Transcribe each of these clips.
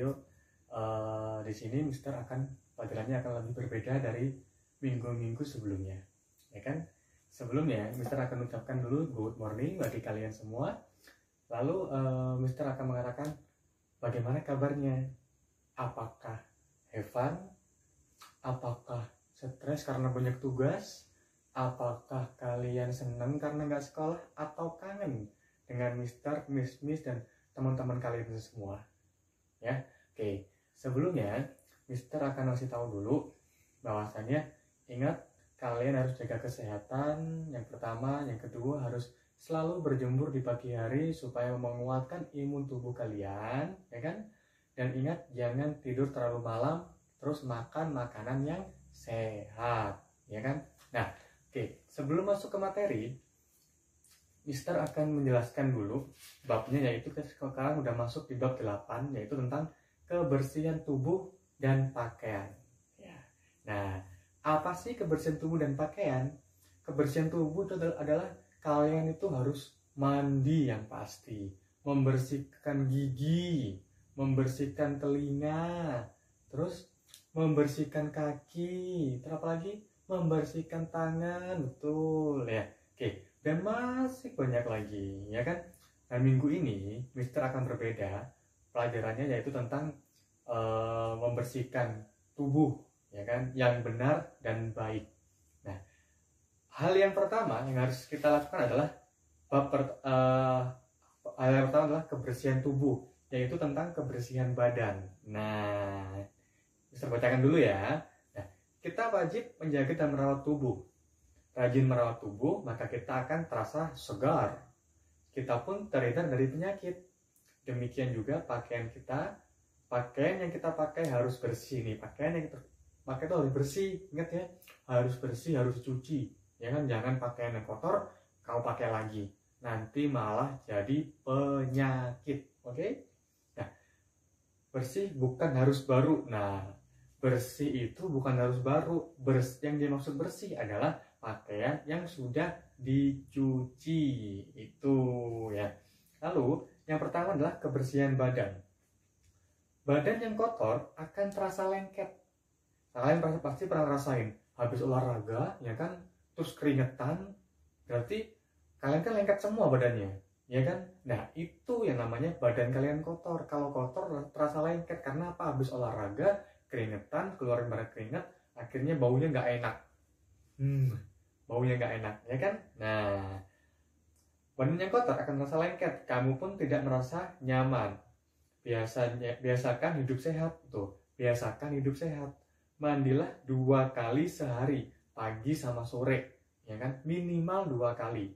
video di sini Mister akan pelajarannya akan lebih berbeda dari minggu-minggu sebelumnya, ya kan? Sebelumnya Mister akan ucapkan dulu good morning bagi kalian semua. Lalu Mister akan mengatakan bagaimana kabarnya, apakah have fun, apakah stres karena banyak tugas, apakah kalian senang karena nggak sekolah, atau kangen dengan Mister, Miss, dan teman-teman kalian semua. Ya, oke. Sebelumnya, Mister akan kasih tahu dulu bahwasannya ingat kalian harus jaga kesehatan. Yang pertama, yang kedua harus selalu berjemur di pagi hari supaya menguatkan imun tubuh kalian, ya kan? Dan ingat jangan tidur terlalu malam, terus makan makanan yang sehat, ya kan? Nah, oke. Sebelum masuk ke materi, Mister akan menjelaskan dulu babnya, yaitu sekarang udah masuk di bab 8, yaitu tentang kebersihan tubuh dan pakaian. Ya. Nah, apa sih kebersihan tubuh dan pakaian? Kebersihan tubuh itu adalah kalian itu harus mandi yang pasti, membersihkan gigi, membersihkan telinga, terus membersihkan kaki, terus apa lagi? Membersihkan tangan, betul ya. Oke, dan masih banyak lagi, ya kan? Nah, minggu ini Mister akan berbeda pelajarannya, yaitu tentang membersihkan tubuh, ya kan, yang benar dan baik. Nah, hal yang pertama yang harus kita lakukan adalah hal yang pertama adalah kebersihan tubuh, yaitu tentang kebersihan badan. Nah, Mister bacakan dulu ya. Nah, kita wajib menjaga dan merawat tubuh. Rajin merawat tubuh, maka kita akan terasa segar. Kita pun terhindar dari penyakit. Demikian juga pakaian kita. Pakaian yang kita pakai harus bersih nih. Pakaian yang kita pakai itu harus bersih. Ingat ya, harus bersih, harus dicuci. Ya kan, jangan pakaian yang kotor kau pakai lagi. Nanti malah jadi penyakit. Oke? Nah, bersih bukan harus baru. Nah, bersih itu bukan harus baru. Yang dimaksud bersih adalah pakaian yang sudah dicuci, itu ya. Lalu yang pertama adalah kebersihan badan. Badan yang kotor akan terasa lengket. Kalian pasti pernah rasain habis olahraga, ya kan, terus keringetan, berarti kalian kan lengket semua badannya, ya kan? Nah, itu yang namanya badan kalian kotor. Kalau kotor terasa lengket karena apa? Habis olahraga, keringetan, keluarin banyak keringat, akhirnya baunya nggak enak. Baunya nggak enak, ya kan? Nah, badan yang kotor akan terasa lengket, kamu pun tidak merasa nyaman. Biasakan hidup sehat, tuh. Biasakan hidup sehat. Mandilah 2 kali sehari, pagi sama sore, ya kan? Minimal 2 kali.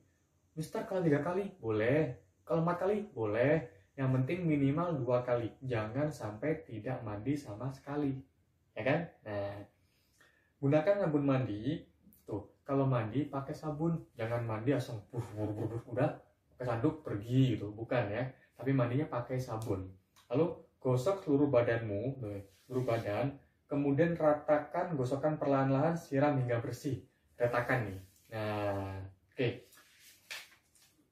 Mister, kalau 3 kali boleh, kalau 4 kali boleh. Yang penting minimal 2 kali. Jangan sampai tidak mandi sama sekali, ya kan? Nah, gunakan sabun mandi. Tuh, kalau mandi pakai sabun, jangan mandi asal udah pakai handuk pergi gitu, bukan ya. Tapi mandinya pakai sabun. Lalu gosok seluruh badanmu, seluruh badan, kemudian ratakan, gosokkan perlahan-lahan, siram hingga bersih. Ratakan nih. Nah, oke.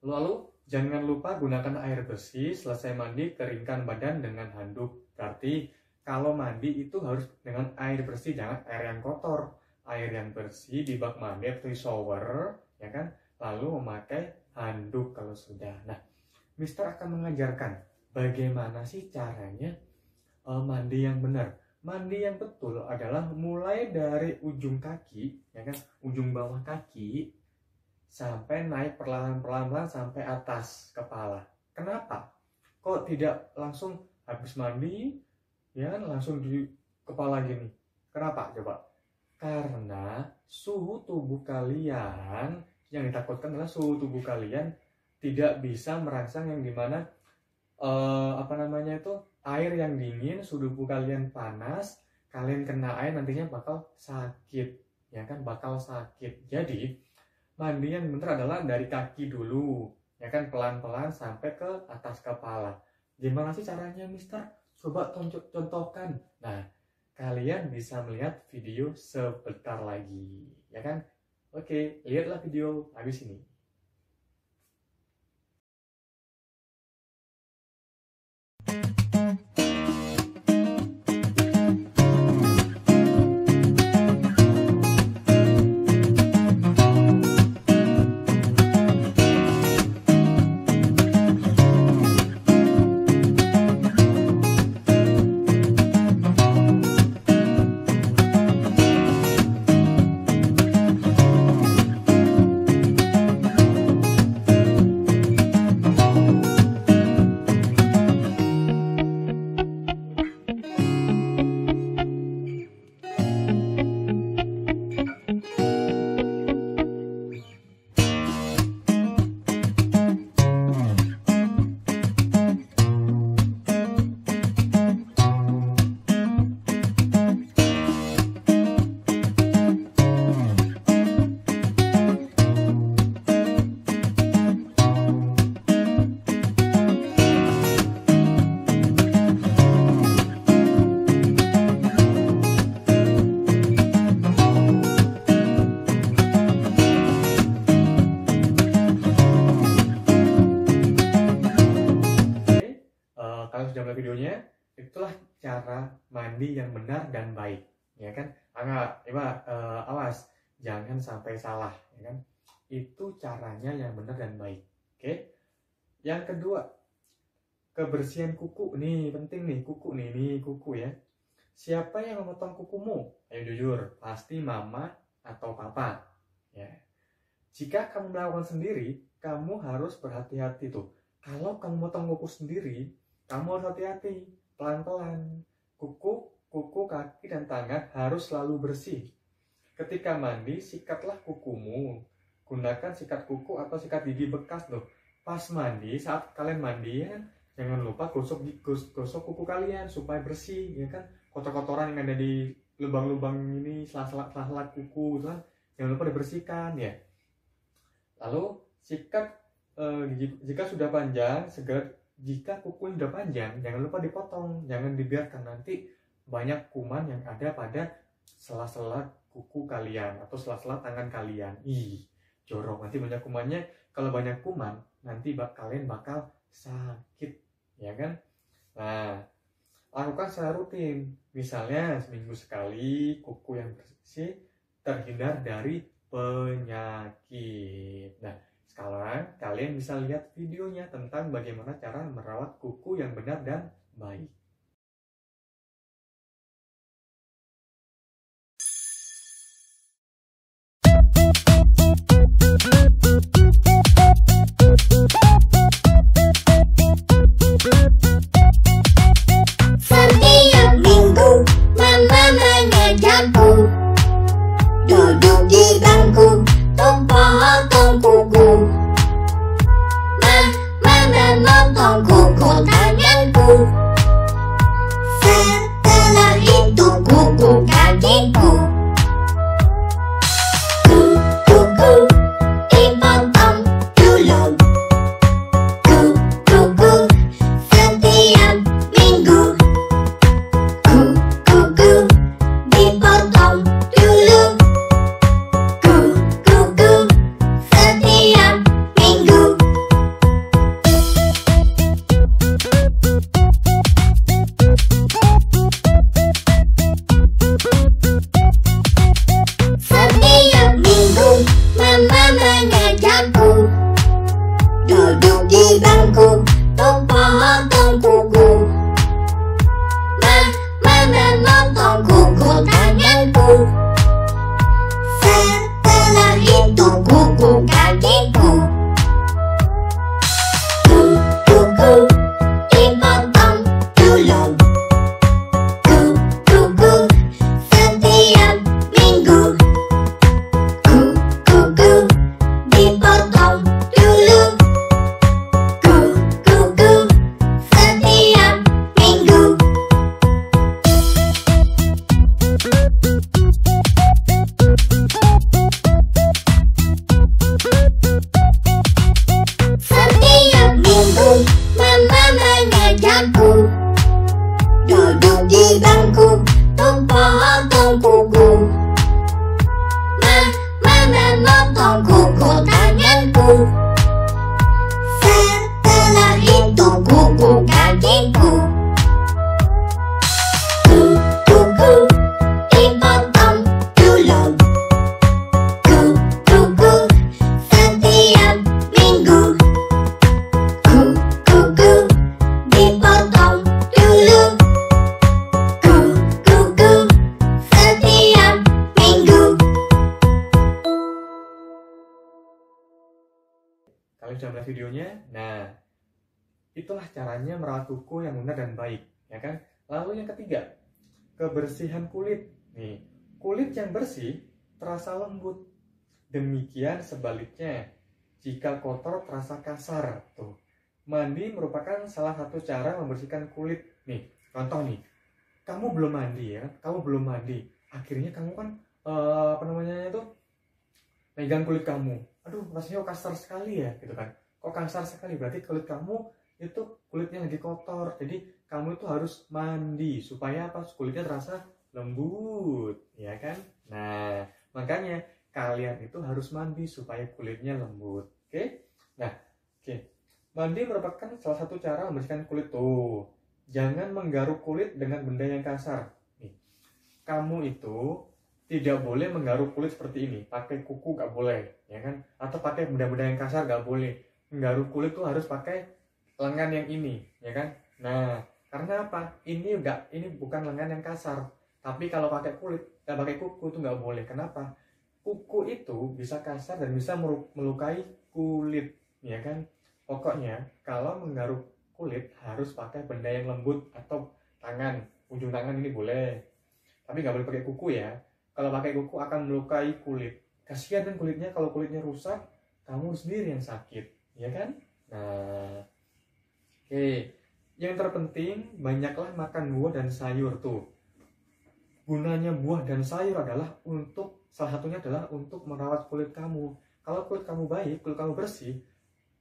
Lalu jangan lupa gunakan air bersih. Selesai mandi, keringkan badan dengan handuk. Berarti kalau mandi itu harus dengan air bersih, jangan air yang kotor. Air yang bersih di bak mandi atau di shower, ya kan? Lalu memakai handuk kalau sudah. Nah, Mister akan mengajarkan bagaimana sih caranya mandi yang benar. Mandi yang betul adalah mulai dari ujung kaki, ya kan? Ujung bawah kaki sampai naik perlahan-lahan sampai atas kepala. Kenapa? Kok tidak langsung habis mandi, ya kan, langsung di kepala gini? Kenapa coba? Karena suhu tubuh kalian, yang ditakutkan adalah suhu tubuh kalian tidak bisa merangsang yang dimana air yang dingin, suhu tubuh kalian panas, kalian kena air nantinya bakal sakit, ya kan, bakal sakit. Jadi mandi yang benar adalah dari kaki dulu, ya kan, pelan-pelan sampai ke atas kepala. Gimana sih caranya, Mister? Coba contohkan. Nah, kalian bisa melihat video sebentar lagi, ya kan? Oke, lihatlah video habis ini. itulah cara mandi yang benar dan baik, ya kan? Awas, jangan sampai salah, ya kan? Itu caranya yang benar dan baik. Oke. Yang kedua, kebersihan kuku. Nih penting nih, kuku nih kuku ya. Siapa yang memotong kukumu? Ayo jujur, pasti mama atau papa. Ya. Jika kamu melakukan sendiri, kamu harus berhati-hati tuh. Kalau kamu motong kuku sendiri, kamu harus hati-hati, pelan-pelan. Kuku, kaki, dan tangan harus selalu bersih. Ketika mandi, sikatlah kukumu. Gunakan sikat kuku atau sikat gigi bekas loh. Pas mandi, saat kalian mandi ya, jangan lupa gosok kuku kalian supaya bersih, ya kan? Kotor-kotoran yang ada di lubang-lubang ini, sela-sela kuku, kan? Jangan lupa dibersihkan ya. Lalu sikat jika sudah panjang, jika kuku sudah panjang, jangan lupa dipotong, jangan dibiarkan, nanti banyak kuman yang ada pada sela-sela kuku kalian atau sela-sela tangan kalian. Jorok, nanti banyak kumannya. Kalau banyak kuman, nanti kalian bakal sakit, ya kan? Nah, lakukan secara rutin. Misalnya seminggu sekali, kuku yang bersih, terhindar dari penyakit. Nah, sekarang kalian bisa lihat videonya tentang bagaimana cara merawat kuku yang benar dan baik. Setiap minggu mama mengajarku duduk di bangku untuk potong kuku. Mama memotong kuku tanganku, setelah itu kuku kakiku. Kuku dipotong dulu. Kuku setiap minggu. Kuku dipotong dulu. Kuku setiap minggu. Setiap minggu mama mengajarku duduk di bangku untuk potong kuku. Mama memotong kuku tanganku, setelah itu kuku kakiku. Kuku dipotong dulu. Kuku setiap minggu. Kuku dipotong dulu. Kuku setiap minggu. Setiap minggu mama mengajarku duduk di bangku untuk potong kuku. Mama memotong kuku tanganku, setelah itu kuku kakiku. Kuku dipotong dulu. Kuku setiap minggu. Kuku dipotong dulu. Kuku setiap minggu. Kalian sudah melihat videonya? Nah, itulah caranya merawat kuku yang benar dan baik, ya kan? Lalu yang ketiga, kebersihan kulit. Nih, kulit yang bersih terasa lembut. Demikian sebaliknya, jika kotor terasa kasar. Tuh, mandi merupakan salah satu cara membersihkan kulit. Nih, contoh nih, kamu belum mandi ya, kamu belum mandi. Akhirnya kamu kan megang kulit kamu. Aduh, rasanya kok kasar sekali ya, gitu kan? Kok kasar sekali? Berarti kulit kamu itu kulitnya lagi kotor. Jadi kamu itu harus mandi supaya apa? Kulitnya terasa lembut, ya kan? Nah, makanya kalian itu harus mandi supaya kulitnya lembut. Oke? Nah, oke. Mandi merupakan salah satu cara membersihkan kulit tuh. jangan menggaruk kulit dengan benda yang kasar. Nih, kamu itu tidak boleh menggaruk kulit seperti ini, pakai kuku nggak boleh, ya kan? Atau pakai benda-benda yang kasar nggak boleh. Menggaruk kulit tuh harus pakai lengan yang ini, ya kan? Nah, karena apa? Ini bukan lengan yang kasar. Tapi kalau pakai pakai kuku itu nggak boleh. Kenapa? Kuku itu bisa kasar dan bisa melukai kulit, ya kan? Pokoknya kalau menggaruk kulit harus pakai benda yang lembut atau tangan, ujung tangan ini boleh. Tapi nggak boleh pakai kuku ya. Kalau pakai kuku akan melukai kulit. Kasihan kan kulitnya, kalau kulitnya rusak, kamu sendiri yang sakit, ya kan? Nah, oke. Yang terpenting banyaklah makan buah dan sayur tuh. Gunanya buah dan sayur adalah salah satunya adalah untuk merawat kulit kamu. Kalau kulit kamu baik, kulit kamu bersih,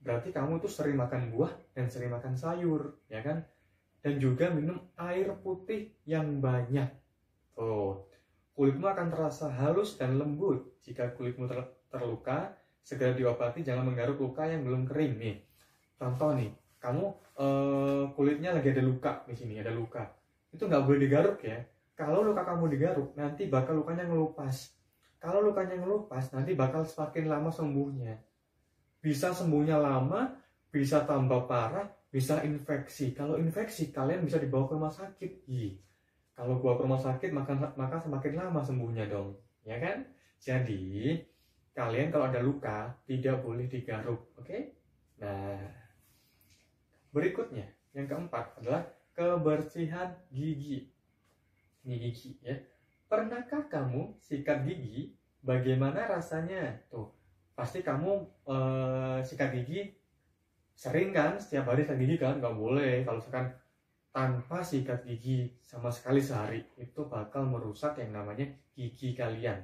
berarti kamu tuh sering makan buah dan sering makan sayur, ya kan? Dan juga minum air putih yang banyak. Oh, kulitmu akan terasa halus dan lembut. Jika kulitmu terluka, segera diobati, jangan menggaruk luka yang belum kering nih. Contoh nih, kamu kulitnya lagi ada luka di sini, ada luka. Itu nggak boleh digaruk ya. Kalau luka kamu digaruk, nanti bakal lukanya ngelupas. Kalau lukanya ngelupas, nanti bakal semakin lama sembuhnya. Bisa sembuhnya lama, bisa tambah parah, bisa infeksi. Kalau infeksi, kalian bisa dibawa ke rumah sakit. Kalau bawa ke rumah sakit, maka semakin lama sembuhnya dong. Ya kan? Jadi, kalian kalau ada luka, tidak boleh digaruk. Oke? Nah, berikutnya, yang keempat adalah kebersihan gigi. Ini gigi ya. Pernahkah kamu sikat gigi? Bagaimana rasanya? Tuh, pasti kamu sikat gigi sering kan? Setiap hari sikat gigi kan? Nggak boleh. Kalau misalkan tanpa sikat gigi sama sekali sehari, itu bakal merusak yang namanya gigi kalian.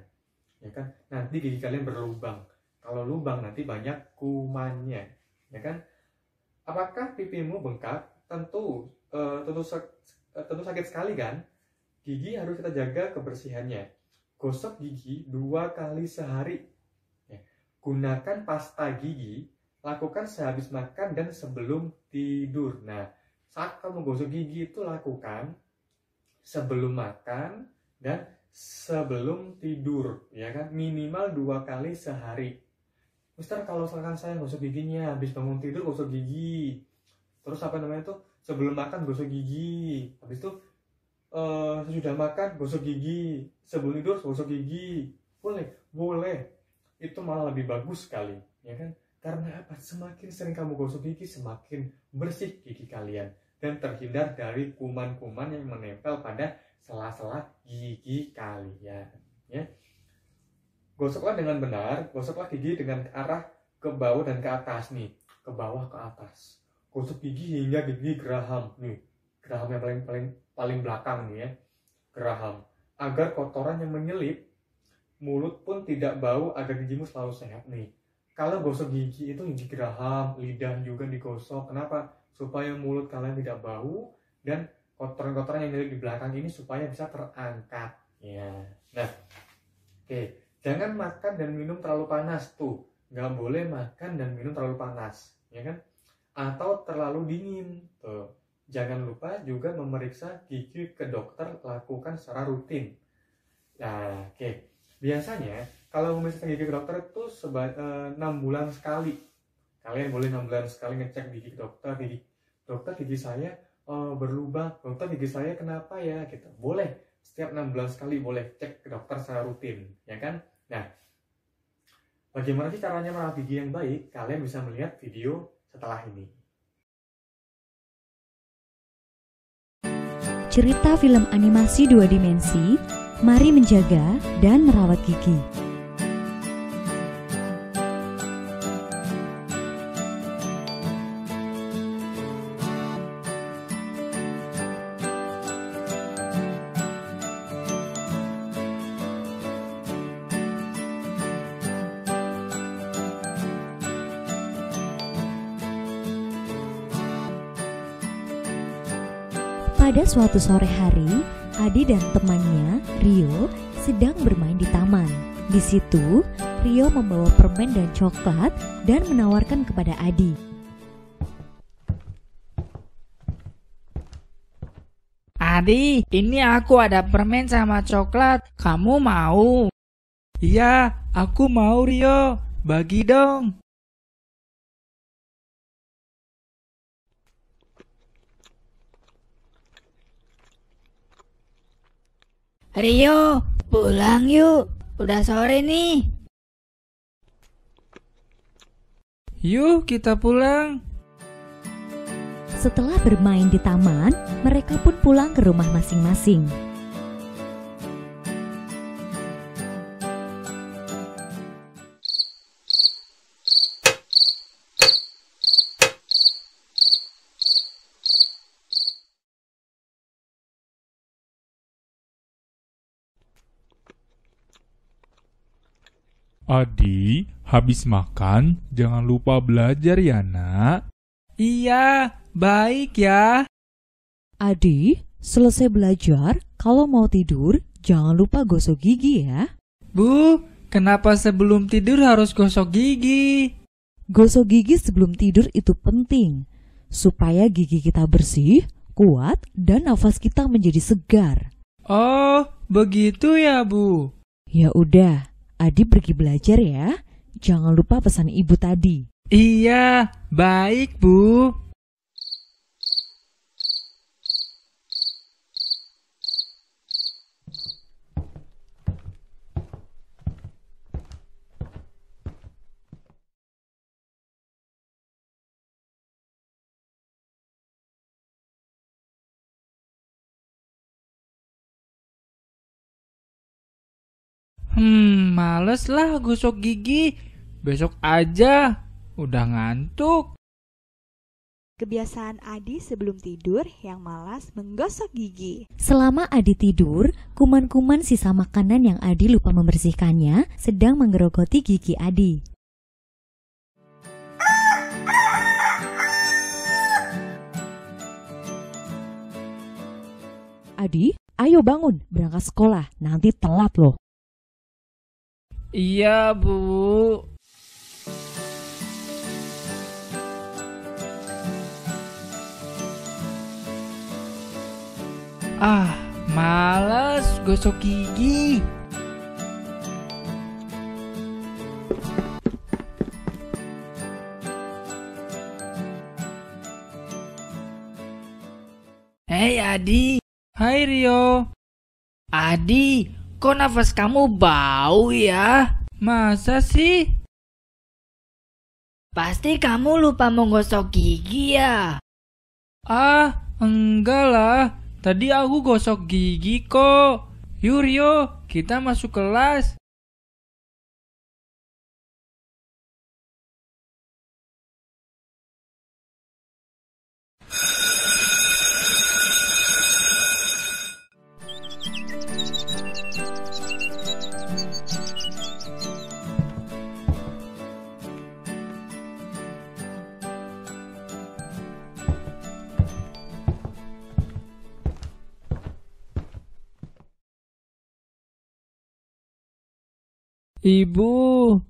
Ya kan? Nanti gigi kalian berlubang. Kalau lubang nanti banyak kumannya. Ya kan? Apakah pipimu bengkak? Tentu sakit sekali kan? Gigi harus kita jaga kebersihannya. Gosok gigi 2 kali sehari. Gunakan pasta gigi, lakukan sehabis makan dan sebelum tidur. Nah, saat kamu gosok gigi itu lakukan sebelum makan dan sebelum tidur, ya kan? Minimal 2 kali sehari. Mister, kalau misalkan saya gosok giginya habis bangun tidur gosok gigi, terus sebelum makan gosok gigi, habis itu sesudah makan gosok gigi, sebelum tidur gosok gigi, boleh, itu malah lebih bagus sekali, ya kan? Karena apa? Semakin sering kamu gosok gigi, semakin bersih gigi kalian dan terhindar dari kuman-kuman yang menempel pada sela-sela gigi kalian, ya. Gosoklah dengan benar, gosoklah gigi dengan arah ke bawah dan ke atas nih, ke bawah ke atas. Gosok gigi hingga gigi geraham nih, geraham yang paling belakang nih ya, geraham, agar kotoran yang menyelip, mulut pun tidak bau, agar gigimu selalu sehat nih. Kalau gosok gigi itu gigi geraham, lidah juga digosok. Kenapa? Supaya mulut kalian tidak bau dan kotoran-kotoran yang menyelip di belakang ini supaya bisa terangkat. Ya, nah, oke. Jangan makan dan minum terlalu panas tuh, nggak boleh makan dan minum terlalu panas, ya kan? Atau terlalu dingin tuh. Jangan lupa juga memeriksa gigi ke dokter, lakukan secara rutin. Nah, oke. Biasanya kalau memeriksa gigi ke dokter itu 6 bulan sekali. Kalian boleh 6 bulan sekali ngecek gigi ke dokter. Dokter gigi saya berlubang. Dokter gigi saya kenapa ya? Gitu. Boleh. Setiap 6 bulan sekali boleh cek ke dokter secara rutin, ya kan? Nah, bagaimana sih caranya merawat gigi yang baik? Kalian bisa melihat video setelah ini. Cerita film animasi 2 dimensi, Mari Menjaga dan Merawat Gigi. Pada suatu sore hari, Adi dan temannya, Rio, sedang bermain di taman. Di situ, Rio membawa permen dan coklat dan menawarkan kepada Adi. Adi, ini aku ada permen sama coklat. Kamu mau? Iya, aku mau Rio. Bagi dong. Rio, pulang yuk. Udah sore nih. Yuk kita pulang. Setelah bermain di taman, mereka pun pulang ke rumah masing-masing. Adi, habis makan, jangan lupa belajar ya, Nak. Iya, baik ya. Adi, selesai belajar, kalau mau tidur, jangan lupa gosok gigi ya. Bu, kenapa sebelum tidur harus gosok gigi? Gosok gigi sebelum tidur itu penting, supaya gigi kita bersih, kuat, dan nafas kita menjadi segar. Oh, begitu ya, Bu. Ya udah, Adi pergi belajar ya. Jangan lupa pesan ibu tadi. Iya, baik, Bu. Males lah gosok gigi. Besok aja. Udah ngantuk. Kebiasaan Adi sebelum tidur yang malas menggosok gigi. Selama Adi tidur, kuman-kuman sisa makanan yang Adi lupa membersihkannya sedang menggerogoti gigi Adi. Adi, ayo bangun, berangkat sekolah, nanti telat loh. Iya, Bu. Males gosok gigi. Hei Adi. Hai Rio. Adi, kok nafas kamu bau ya? Masa sih? Pasti kamu lupa menggosok gigi ya? Enggak lah. Tadi aku gosok gigi kok. Yuk Rio, kita masuk kelas. Ibu.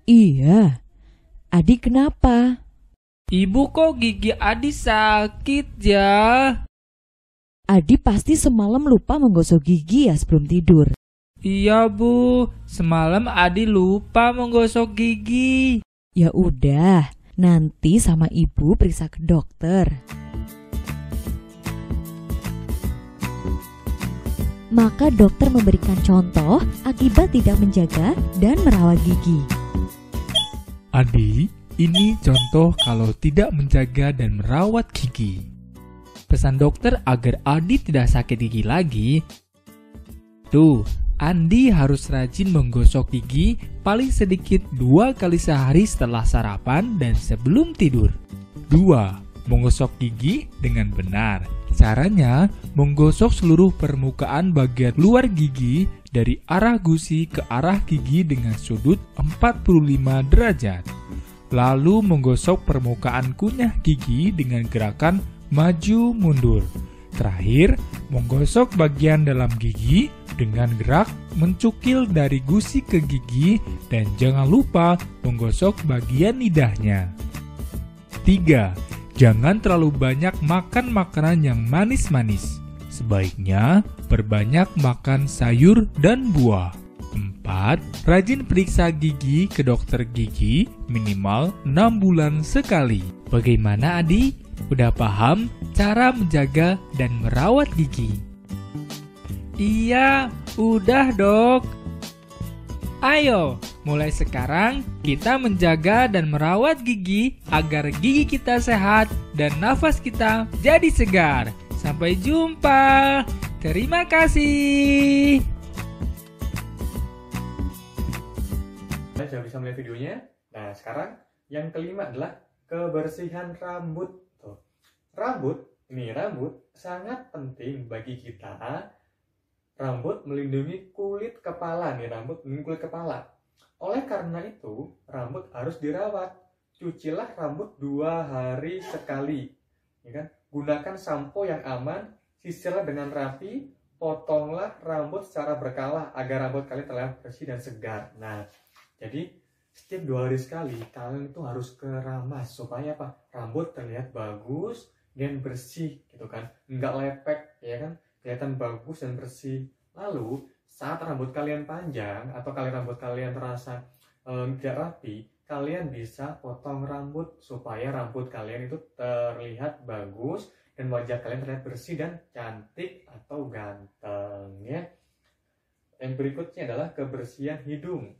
Iya, Adi kenapa? Ibu kok gigi Adi sakit ya? Adi pasti semalam lupa menggosok gigi ya sebelum tidur. Iya Bu, semalam Adi lupa menggosok gigi. Ya udah, nanti sama ibu periksa ke dokter. Maka dokter memberikan contoh akibat tidak menjaga dan merawat gigi. Adi, ini contoh kalau tidak menjaga dan merawat gigi. Pesan dokter agar Adi tidak sakit gigi lagi. Tuh, Andi harus rajin menggosok gigi paling sedikit 2 kali sehari setelah sarapan dan sebelum tidur. 2. Menggosok gigi dengan benar. Caranya, menggosok seluruh permukaan bagian luar gigi dari arah gusi ke arah gigi dengan sudut 45 derajat. Lalu menggosok permukaan kunyah gigi dengan gerakan maju mundur. Terakhir, menggosok bagian dalam gigi dengan gerak mencukil dari gusi ke gigi dan jangan lupa menggosok bagian lidahnya. 3. Jangan terlalu banyak makan makanan yang manis-manis. Sebaiknya perbanyak makan sayur dan buah. 4. Rajin periksa gigi ke dokter gigi minimal 6 bulan sekali. Bagaimana Adi? Udah paham cara menjaga dan merawat gigi? Iya, udah dok. Ayo, mulai sekarang kita menjaga dan merawat gigi agar gigi kita sehat dan nafas kita jadi segar. Sampai jumpa. Terima kasih. Kalian sudah bisa melihat videonya. Nah, sekarang yang kelima adalah kebersihan rambut. Tuh. Rambut sangat penting bagi kita. Rambut melindungi kulit kepala nih, rambut melindungi kulit kepala. Oleh karena itu, rambut harus dirawat. Cucilah rambut 2 hari sekali. Ya kan? Gunakan sampo yang aman, sisirlah dengan rapi, potonglah rambut secara berkala agar rambut kalian terlihat bersih dan segar. Nah, jadi setiap 2 hari sekali kalian itu harus keramas supaya apa? Rambut terlihat bagus dan bersih gitu kan. Enggak lepek, ya kan? Kelihatan bagus dan bersih. Lalu saat rambut kalian panjang atau rambut kalian terasa tidak rapi, kalian bisa potong rambut supaya rambut kalian itu terlihat bagus dan wajah kalian terlihat bersih dan cantik atau ganteng ya. Yang berikutnya adalah kebersihan hidung.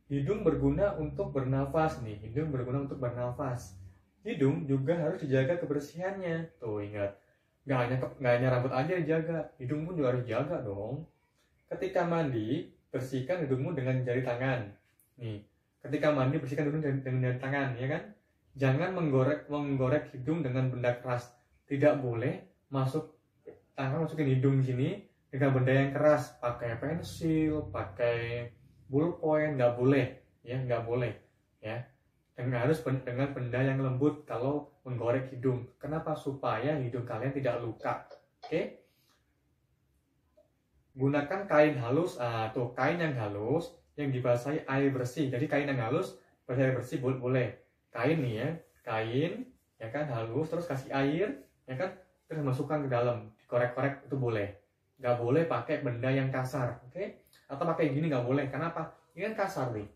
Hidung berguna untuk bernafas nih. Hidung berguna untuk bernafas. Hidung juga harus dijaga kebersihannya. Tuh ingat. Gak hanya rambut aja dijaga, hidung pun juga harus dijaga dong. Ketika mandi, bersihkan hidungmu dengan jari tangan. Nih, ketika mandi bersihkan hidung dengan jari tangan, ya kan? Jangan menggorek hidung dengan benda keras. Tidak boleh masukin hidung sini dengan benda yang keras. Pakai pensil, pakai ballpoint, nggak boleh, ya nggak boleh, ya. Dan harus dengan benda yang lembut kalau menggorek hidung. Kenapa? Supaya hidung kalian tidak luka. Oke? Gunakan kain halus. Kain yang halus yang dibasahi air bersih. Jadi kain yang halus basahi air bersih boleh. Kain nih ya, kain ya kan halus terus kasih air ya kan terus masukkan ke dalam, dikorek-korek itu boleh. Nggak boleh pakai benda yang kasar, oke? Atau pakai gini nggak boleh. Kenapa? Ini kan kasar nih.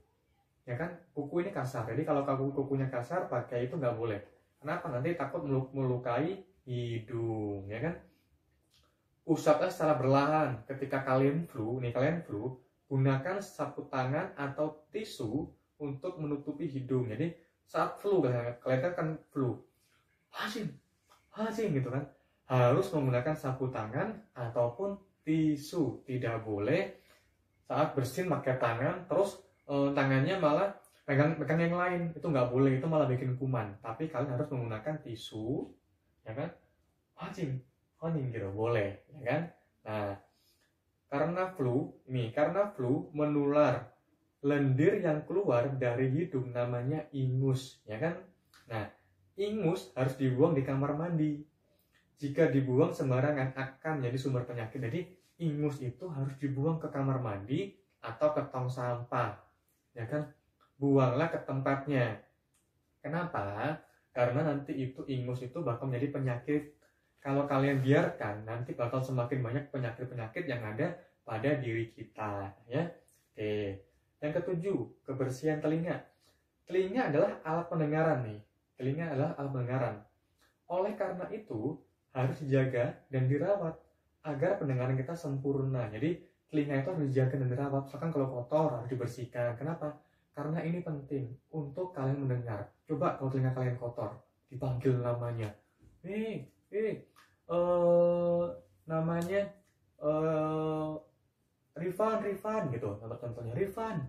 Ya kan, kuku ini kasar. Jadi kalau kukunya kasar, pakai itu nggak boleh. Kenapa? Nanti takut melukai hidung, ya kan? Usaplah secara berlahan. Ketika kalian flu, gunakan sapu tangan atau tisu untuk menutupi hidung. Jadi saat flu, kalian kan flu, hasing gitu kan, harus menggunakan sapu tangan ataupun tisu. Tidak boleh saat bersin pakai tangan terus tangannya malah pegang yang lain, itu nggak boleh, itu malah bikin kuman. Tapi kalian harus menggunakan tisu, ya kan? Hancing gitu, boleh, ya kan? Nah, karena flu menular, lendir yang keluar dari hidung namanya ingus, ya kan? Nah, ingus harus dibuang di kamar mandi. Jika dibuang sembarangan akan jadi sumber penyakit. Jadi ingus itu harus dibuang ke kamar mandi atau ke tong sampah. Ya kan, buanglah ke tempatnya. Kenapa? Karena nanti itu ingus itu bakal menjadi penyakit. Kalau kalian biarkan, nanti bakal semakin banyak penyakit-penyakit yang ada pada diri kita, ya. Oke. Yang ketujuh, kebersihan telinga. Telinga adalah alat pendengaran nih. Telinga adalah alat pendengaran. Oleh karena itu harus dijaga dan dirawat agar pendengaran kita sempurna. Jadi telinga itu harus dijaga dan dirawat. Misalkan kalau kotor harus dibersihkan. Kenapa? Karena ini penting untuk kalian mendengar. Coba kalau telinga kalian kotor, dipanggil namanya. Namanya Rifan gitu. Contohnya Rifan.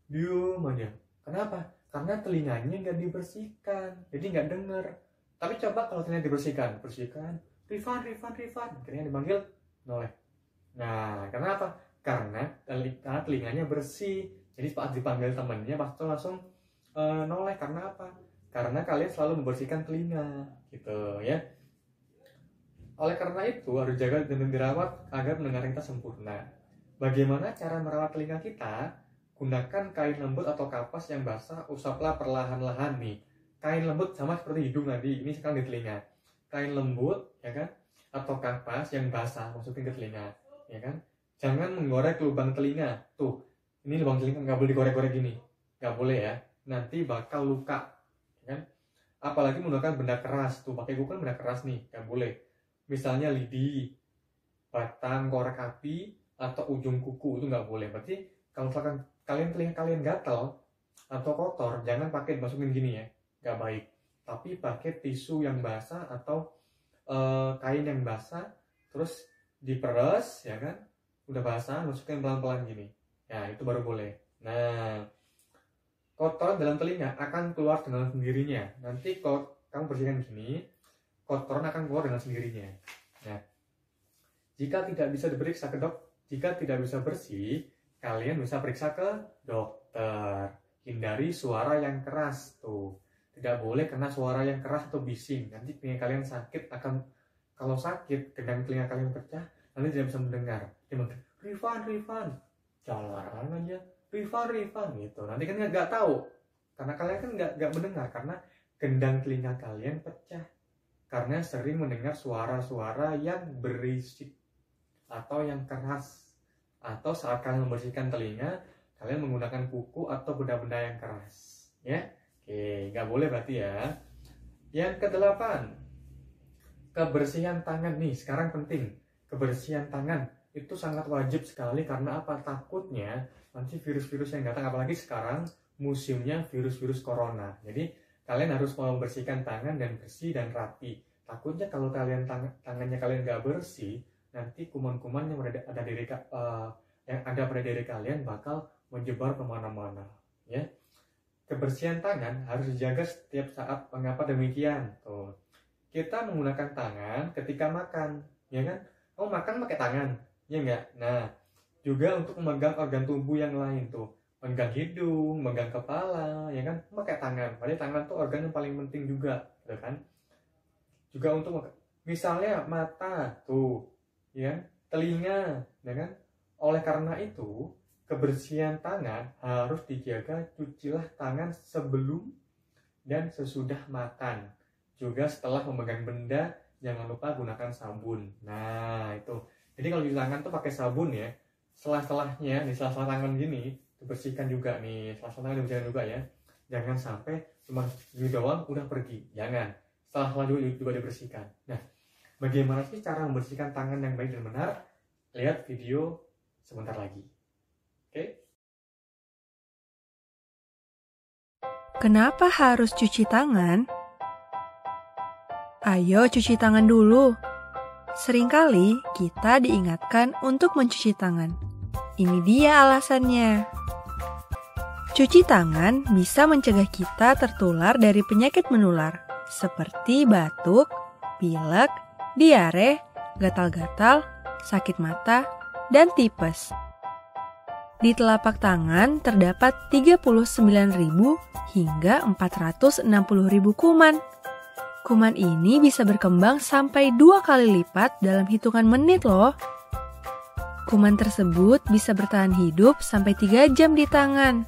Diam aja. Kenapa? Karena telinganya nggak dibersihkan, jadi nggak dengar. Tapi coba kalau telinga dibersihkan, Rifan. Akhirnya dipanggil noleh. Nah, kenapa? Karena telinganya bersih. Jadi saat dipanggil temannya pasti langsung noleh. Karena apa? Karena kalian selalu membersihkan telinga, gitu ya. Oleh karena itu harus jaga dan dirawat agar pendengaran kita sempurna. Bagaimana cara merawat telinga kita? Gunakan kain lembut atau kapas yang basah, usaplah perlahan-lahan nih. kain lembut sama seperti hidung tadi, ini sekarang di telinga. Kain lembut, ya kan, atau kapas yang basah masukin ke telinga, ya kan. Jangan menggorek lubang telinga. Tuh, ini lubang telinga nggak boleh digorek-gorek gini, nggak boleh ya. Nanti bakal luka, ya kan. Apalagi menggunakan benda keras, tuh pakai kuku kan benda keras nih, nggak boleh. Misalnya lidi, batang korek api, atau ujung kuku itu nggak boleh. Berarti kalau misalkan telinga kalian gatal atau kotor, jangan pakai dimasukin gini ya, nggak baik. Tapi pakai tisu yang basah atau kain yang basah, terus diperes, ya kan, udah basah, masukin pelan-pelan gini, ya itu baru boleh. Nah, kotoran dalam telinga akan keluar dengan sendirinya. Nanti kalau kamu bersihkan gini, kotoran akan keluar dengan sendirinya. Nah, jika tidak bisa diperiksa ke jika tidak bisa bersih, kalian bisa periksa ke dokter. Hindari suara yang keras tuh. Tidak boleh kena suara yang keras atau bising. Nanti telinga kalian sakit kalau sakit, gendang telinga kalian pecah, nanti tidak bisa mendengar. Dia bilang, Rifan, jalan aja, Rifan gitu. Nanti kan nggak tahu, karena kalian kan nggak mendengar karena gendang telinga kalian pecah. Karena sering mendengar suara-suara yang berisik atau yang keras, atau saat kalian membersihkan telinga kalian menggunakan kuku atau benda-benda yang keras, ya. Oke, nggak boleh berarti ya. Yang ke-8, kebersihan tangan nih. Sekarang penting, kebersihan tangan itu sangat wajib sekali. Karena apa? Takutnya nanti virus-virus yang datang, apalagi sekarang musimnya virus-virus corona. Jadi kalian harus membersihkan tangan dan bersih dan rapi. Takutnya kalau kalian tangannya kalian nggak bersih, nanti kuman-kuman yang ada pada diri kalian bakal menyebar kemana-mana, ya. Kebersihan tangan harus dijaga setiap saat. Mengapa demikian? Tuh, kita menggunakan tangan ketika makan, ya kan? Oh, makan pakai tangan, ya enggak? Nah, juga untuk memegang organ tubuh yang lain tuh, memegang hidung, memegang kepala, ya kan? Pakai tangan. Padahal tangan tuh organ yang paling penting juga, ya kan? Juga untuk misalnya mata tuh, ya, telinga, ya kan? Oleh karena itu, kebersihan tangan harus dijaga. Cucilah tangan sebelum dan sesudah makan. Juga setelah memegang benda, jangan lupa gunakan sabun. Nah, itu. Jadi kalau cuci tangan tuh pakai sabun ya. Setelah-setelahnya, di sela-sela tangan gini, dibersihkan juga nih. Sela-sela tangan dibersihkan juga ya. Jangan sampai cuma gini doang udah pergi. Jangan. Setelah juga dibersihkan. Nah, bagaimana sih cara membersihkan tangan yang baik dan benar? Lihat video sebentar lagi. Oke? Kenapa harus cuci tangan? Ayo cuci tangan dulu. Seringkali kita diingatkan untuk mencuci tangan. Ini dia alasannya. Cuci tangan bisa mencegah kita tertular dari penyakit menular seperti batuk, pilek, diare, gatal-gatal, sakit mata, dan tipes. Di telapak tangan terdapat 39.000 hingga 460.000 kuman. Kuman ini bisa berkembang sampai 2 kali lipat dalam hitungan menit loh. Kuman tersebut bisa bertahan hidup sampai 3 jam di tangan.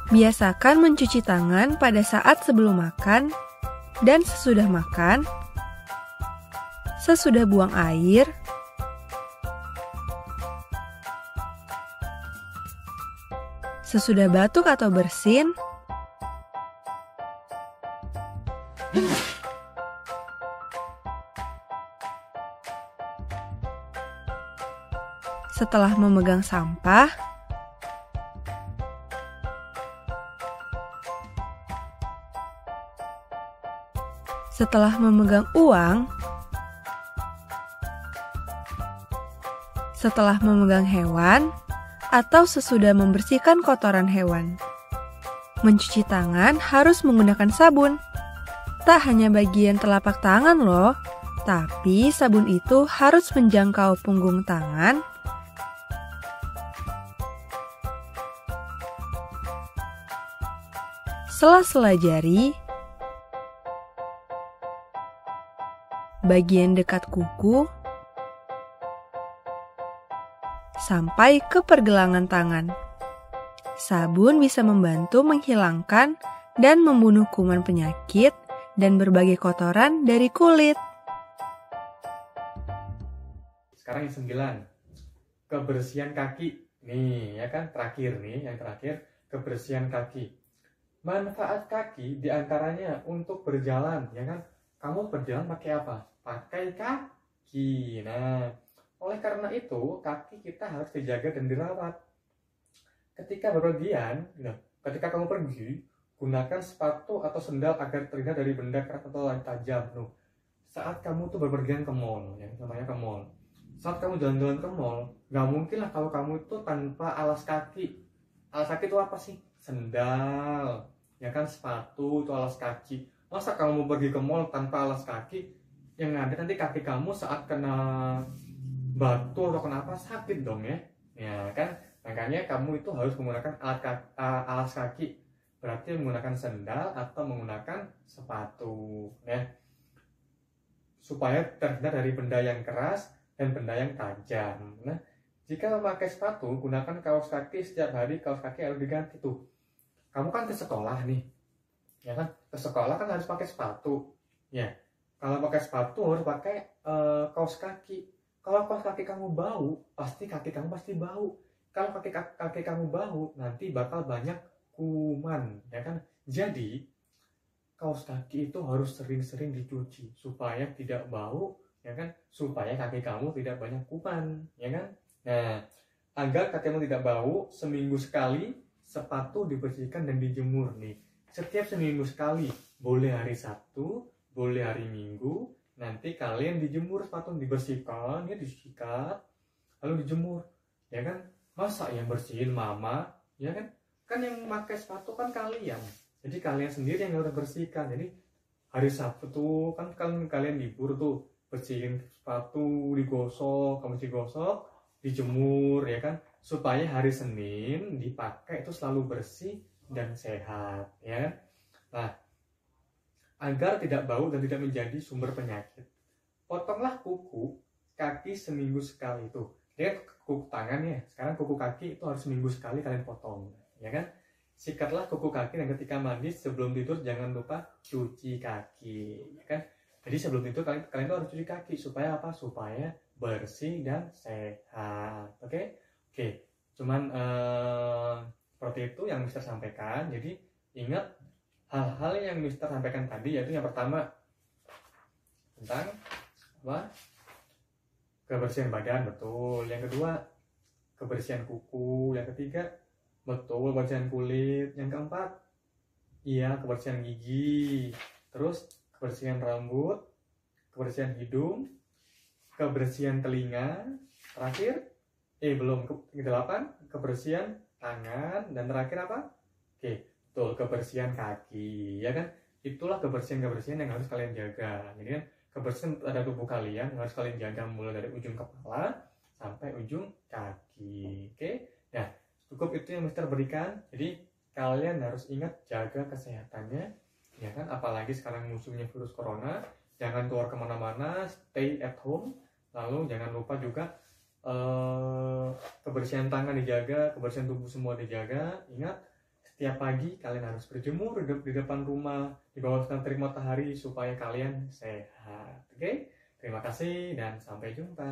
Biasakan mencuci tangan pada saat sebelum makan dan sesudah makan, sesudah buang air, sesudah batuk atau bersin, setelah memegang sampah, setelah memegang uang, setelah memegang hewan, atau sesudah membersihkan kotoran hewan. Mencuci tangan harus menggunakan sabun. Tak hanya bagian telapak tangan loh, tapi sabun itu harus menjangkau punggung tangan, sela-sela jari, bagian dekat kuku, sampai ke pergelangan tangan. Sabun bisa membantu menghilangkan dan membunuh kuman penyakit dan berbagai kotoran dari kulit. Sekarang yang 9, kebersihan kaki. Nih, ya kan, terakhir nih, yang terakhir, kebersihan kaki. Manfaat kaki diantaranya untuk berjalan, ya kan? Kamu berjalan pakai apa? Pakai kaki. Nah, oleh karena itu, kaki kita harus dijaga dan dirawat. Ketika bepergian, ketika kamu pergi, gunakan sepatu atau sendal agar terhindar dari benda keras atau tajam. Saat kamu tuh bepergian ke mall, ya, namanya ke mall. Saat kamu jalan-jalan ke mall, nggak mungkin lah kalau kamu itu tanpa alas kaki. Alas kaki itu apa sih? Sendal, ya kan, sepatu itu alas kaki. Masa kamu mau pergi ke mall tanpa alas kaki? Yang ada nanti kaki kamu saat kena batu atau kenapa sakit dong ya. Ya kan, makanya kamu itu harus menggunakan alas kaki. Berarti menggunakan sendal atau menggunakan sepatu, ya, supaya terhindar dari benda yang keras dan benda yang tajam. Nah, jika memakai sepatu, gunakan kaos kaki setiap hari. Kaos kaki harus diganti tuh. Kamu kan ke sekolah nih, ya kan? Ke sekolah kan harus pakai sepatu. Ya, kalau pakai sepatu harus pakai kaos kaki. Kalau kaos kaki kamu bau, pasti kaki kamu pasti bau. Kalau kaki kamu bau, nanti bakal banyak kuman, ya kan? Jadi kaos kaki itu harus sering-sering dicuci supaya tidak bau, ya kan? Supaya kaki kamu tidak banyak kuman, ya kan? Nah, agar kakimu tidak bau, seminggu sekali sepatu dibersihkan dan dijemur nih. Setiap seminggu sekali, boleh hari Sabtu, boleh hari Minggu, nanti kalian dijemur sepatu, dibersihkan, ya, disikat, lalu dijemur, ya kan? Masa yang bersihin mama, ya kan? Kan yang pakai sepatu kan kalian. Jadi kalian sendiri yang harus bersihkan. Jadi hari Sabtu tuh kan kalian libur tuh, bersihin sepatu, digosok, kamu digosok, dijemur, ya kan, supaya hari Senin dipakai itu selalu bersih dan sehat, ya kan. Nah, agar tidak bau dan tidak menjadi sumber penyakit, potonglah kuku kaki seminggu sekali itu. Dia kuku tangan ya, sekarang kuku kaki itu harus seminggu sekali kalian potong, ya kan. Sikatlah kuku kaki dan ketika mandi sebelum tidur jangan lupa cuci kaki, ya kan. Jadi sebelum itu kalian tuh harus cuci kaki supaya apa? Supaya bersih dan sehat. Oke. Cuman seperti itu yang Mister sampaikan. Jadi ingat hal-hal yang Mister sampaikan tadi, yaitu yang pertama tentang apa? Kebersihan badan, betul. Yang kedua kebersihan kuku. Yang ketiga betul, kebersihan kulit. Yang keempat, iya, kebersihan gigi. Terus kebersihan rambut, kebersihan hidung, kebersihan telinga, terakhir, belum, ke-8, kebersihan tangan, dan terakhir apa? Betul, kebersihan kaki, ya kan? Itulah kebersihan-kebersihan yang harus kalian jaga. Jadi kan, kebersihan pada tubuh kalian yang harus kalian jaga mulai dari ujung kepala sampai ujung kaki. Nah, cukup itu yang Mister berikan. Jadi kalian harus ingat jaga kesehatannya, ya kan, apalagi sekarang musuhnya virus corona. Jangan keluar kemana-mana, stay at home. Lalu jangan lupa juga kebersihan tangan dijaga, kebersihan tubuh semua dijaga. Ingat, setiap pagi kalian harus berjemur di depan rumah, di bawah sinar terik matahari supaya kalian sehat. Terima kasih dan sampai jumpa.